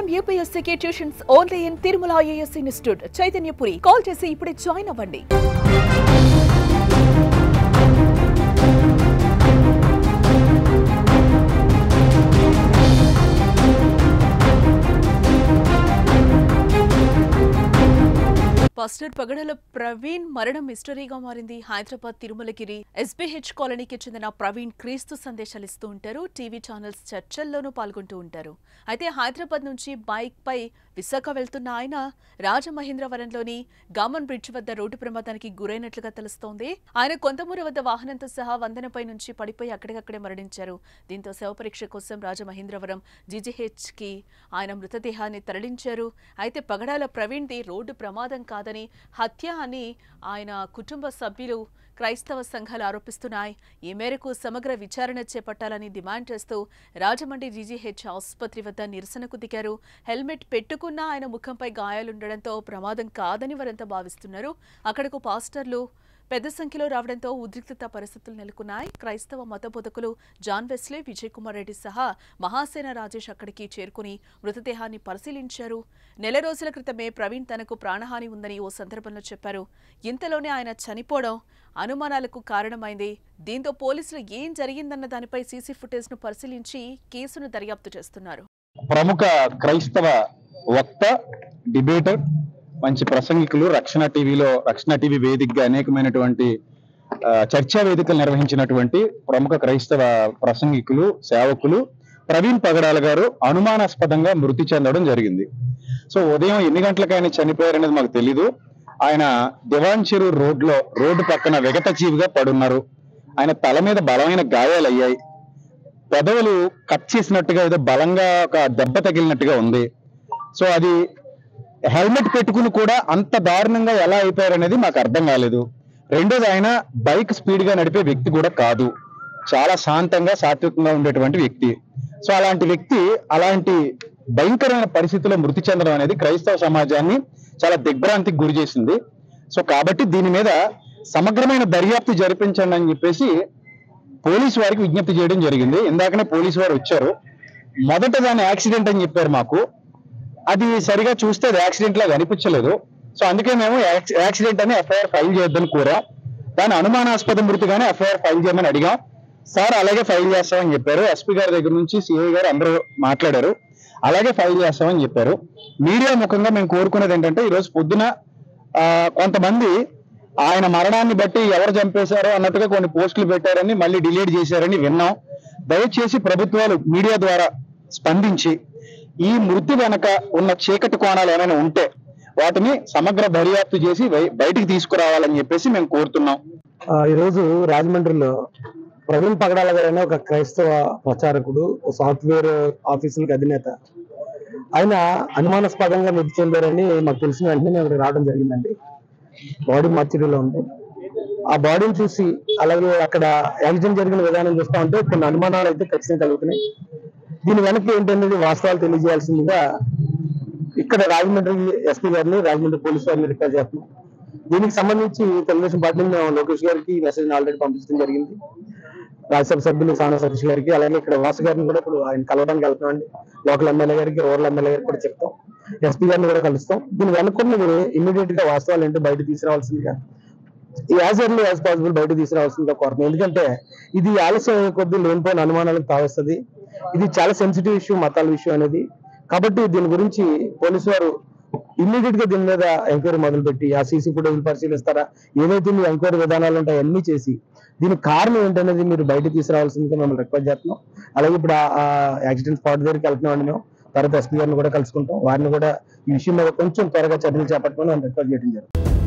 IIM UPSC tuitions only in Tirumala IAS Institute, Chaitanyapuri. Call chesi ipude join avvandi. Pastor Pagadala Praveen మరణం మిస్టరీగా మారింది. Hyderabad Tirumalagiri SBH కాలనీకి చెందిన ప్రవీణ్ క్రీస్తు సందేశాలు ఇస్తూ ఉంటారు. టీవీ ఛానల్స్ చర్చల్లోనూ పాల్గొంటూ ఉంటారు. అయితే హైదరాబాద్ నుంచి బైక్ పై విశాఖ వెళ్తున్న ఆయన రాజమహేంద్రవరంలోని గామన్ బ్రిడ్జ్ వద్ద రోడ్డు ప్రమాదానికి గురైనట్లుగా తెలుస్తోంది. ఆయన కొంతమూరు వద్ద వాహనంతో సహా వందనపై నుంచి పడిపోయి అక్కడికక్కడే మరణించారు. దీంతో శవపరీక్ష కోసం రాజమహేంద్రవరం GGH కి ఆయన మృతదేహాన్ని తరలించారు. అయితే పగడాల ప్రవీణ్ది రోడ్డు ప్రమాదం కాదని హత్య అని ఆయన కుటుంబ సభ్యులు క్రైస్తవ సంఘాలు ఆరోపిస్తున్నాయి. ఈ మేరకు సమగ్ర విచారణ చేపట్టాలని డిమాండ్ చేస్తూ రాజమండ్రి GGH ఆసుపత్రి వద్ద నిరసనకు దిగారు. హెల్మెట్ పెట్టుకున్నా ఆయన ముఖంపై గాయాలుండడంతో ప్రమాదం కాదని వారంతా భావిస్తున్నారు. అక్కడకు పాస్టర్లు పెద్ద సంఖ్యలో రావడంతో ఉద్రిక్తత పరిస్థితులు నెలకొన్నాయి. క్రైస్తవ మత బోధకులు జాన్ వెస్లీ, విజయ్ కుమార్ రెడ్డి సహా మహాసేన రాజేష్ అక్కడికి చేరుకుని మృతదేహాన్ని పరిశీలించారు. నెల రోజుల క్రితమే ప్రవీణ్ తనకు ప్రాణహాని ఉందని ఓ సందర్భంలో చెప్పారు. ఇంతలోనే ఆయన చనిపోవడం అనుమానాలకు కారణమైంది. దీంతో పోలీసులు ఏం జరిగిందన్న దానిపై సీసీ ఫుటేజ్ ను పరిశీలించి కేసును దర్యాప్తు చేస్తున్నారు. ప్రముఖ క్రైస్తవ వక్త, డిబేటర్, మంచి ప్రసంగికులు, రక్షణ టీవీ వేదికగా అనేకమైనటువంటి చర్చా వేదికలు నిర్వహించినటువంటి ప్రముఖ క్రైస్తవ ప్రసంగికులు, సేవకులు ప్రవీణ్ పగడాల గారు అనుమానాస్పదంగా మృతి చెందడం జరిగింది. సో ఉదయం ఎన్ని గంటలకు ఆయన చనిపోయారనేది మాకు తెలీదు. ఆయన దివాన్ చెరువు రోడ్డు పక్కన విగతజీవిగా పడున్నారు. ఆయన తల మీద బలమైన గాయాలు అయ్యాయి. పెదవులు కట్ చేసినట్టుగా ఏదో బలంగా ఒక దెబ్బ తగిలినట్టుగా ఉంది. సో అది హెల్మెట్ పెట్టుకుని కూడా అంత దారుణంగా ఎలా అయిపోయారనేది మాకు అర్థం కాలేదు. రెండోది, ఆయన బైక్ స్పీడ్ గా నడిపే వ్యక్తి కూడా కాదు. చాలా శాంతంగా, సాత్వికంగా ఉండేటువంటి వ్యక్తి. సో అలాంటి వ్యక్తి అలాంటి భయంకరమైన పరిస్థితుల్లో మృతి చెందడం అనేది క్రైస్తవ సమాజాన్ని చాలా దిగ్భ్రాంతికి గురి చేసింది. సో కాబట్టి దీని మీద సమగ్రమైన దర్యాప్తు జరిపించండి అని చెప్పేసి పోలీసు వారికి విజ్ఞప్తి చేయడం జరిగింది. ఇందాకనే పోలీసు వారు వచ్చారు. మొదట దాన్ని యాక్సిడెంట్ అని చెప్పారు మాకు. అది సరిగా చూస్తే అది యాక్సిడెంట్ లాగా అనిపించలేదు. సో అందుకే మేము యాక్సిడెంట్ అని FIR ఫైల్ చేయొద్దని కోరా. దాని అనుమానాస్పద మృతిగానే FIR ఫైల్ చేయమని అడిగాం. సార్ అలాగే ఫైల్ చేస్తామని చెప్పారు. SP గారి దగ్గర నుంచి CI గారు అందరూ మాట్లాడారు. అలాగే ఫైల్ చేస్తామని చెప్పారు. మీడియా ముఖంగా మేము కోరుకునేది ఏంటంటే, ఈరోజు పొద్దున కొంతమంది ఆయన మరణాన్ని బట్టి ఎవరు చంపేశారో అన్నట్టుగా కొన్ని పోస్టులు పెట్టారని మళ్ళీ డిలీట్ చేశారని విన్నాం. దయచేసి ప్రభుత్వాలు మీడియా ద్వారా స్పందించి ఈ మృతి వెనక ఉన్న చీకటి కోణాలు ఏమైనా ఉంటే వాటిని సమగ్ర దర్యాప్తు చేసి బయటికి తీసుకురావాలని చెప్పేసి మేము కోరుతున్నాం. ఈరోజు రాజమండ్రిలో ప్రవీణ్ పగడాల గారు అనే ఒక క్రైస్తవ ప్రచారకుడు, సాఫ్ట్వేర్ ఆఫీసులకు అధినేత, ఆయన అనుమానాస్పదంగా మృతి చెందారని మాకు తెలిసిన వెంటనే మేము రావడం జరిగిందండి. బాడీ మార్చిరీలో ఉంది. ఆ బాడీని చూసి అలాగే అక్కడ యాక్సిడెంట్ జరిగిన విధానం చూస్తా ఉంటే కొన్ని అనుమానాలు అయితే ఖచ్చితంగా కలుగుతున్నాయి. దీని వెనక్కి ఏంటనేది వాస్తవాలు తెలియజేయాల్సిందిగా ఇక్కడ రాజమండ్రి SP గారిని, రాజమండ్రి పోలీసు వారిని రిక్వెస్ట్ చేస్తున్నాం. దీనికి సంబంధించి తెలుగుదేశం పార్టీ లోకేష్ గారికి మెసేజ్ ఆల్రెడీ పంపించడం జరిగింది. రాజ్యసభ సభ్యులు సానా సతీష్ గారికి, అలాగే ఇక్కడ వాసు గారిని కూడా ఇప్పుడు ఆయన కలవడానికి వెళ్తామండి. లోకల్ ఎమ్మెల్యే గారికి, రూరల్ ఎమ్మెల్యే గారికి కూడా చెప్తాం. SP గారిని కూడా కలుస్తాం. దీని వెనుకున్నది ఇమ్మీడియట్ గా వాస్తవాలు ఏంటో బయట తీసుకురావాల్సిందిగా, యాజ్ ఎర్లీ యాజ్ పాసిబుల్ బయట తీసుకురావాల్సిందిగా కోరుతున్నాం. ఎందుకంటే ఇది ఆలస్యం అయ్యే కొద్దీ లేనిపోయిన అనుమానాలకు తావస్తుంది. ఇది చాలా సెన్సిటివ్ ఇష్యూ, మతాల విషయం అనేది. కాబట్టి దీని గురించి పోలీసు వారు ఇమ్మీడియట్ గా దీని మీద ఎంక్వైరీ మొదలుపెట్టి ఆ CC ఫుటేజ్ పరిశీలిస్తారా, ఏవైతే మీ ఎంక్వైరీ విధానాలు ఉంటాయో అన్ని చేసి దీని కారణం ఏంటనేది మీరు బయట తీసుకురావాల్సిందిగా మేము రిక్వెస్ట్ చేస్తున్నాం. అలాగే ఇప్పుడు ఆ యాక్సిడెంట్ స్పాట్ దగ్గరికి వెళ్తున్నామండి. మేము తర్వాత SP గారిని కూడా కలుసుకుంటాం. వారిని కూడా ఈ విషయం మీద కొంచెం త్వరగా చర్యలు చేపట్టమని రిక్వెస్ట్ చేయడం జరుగుతుంది.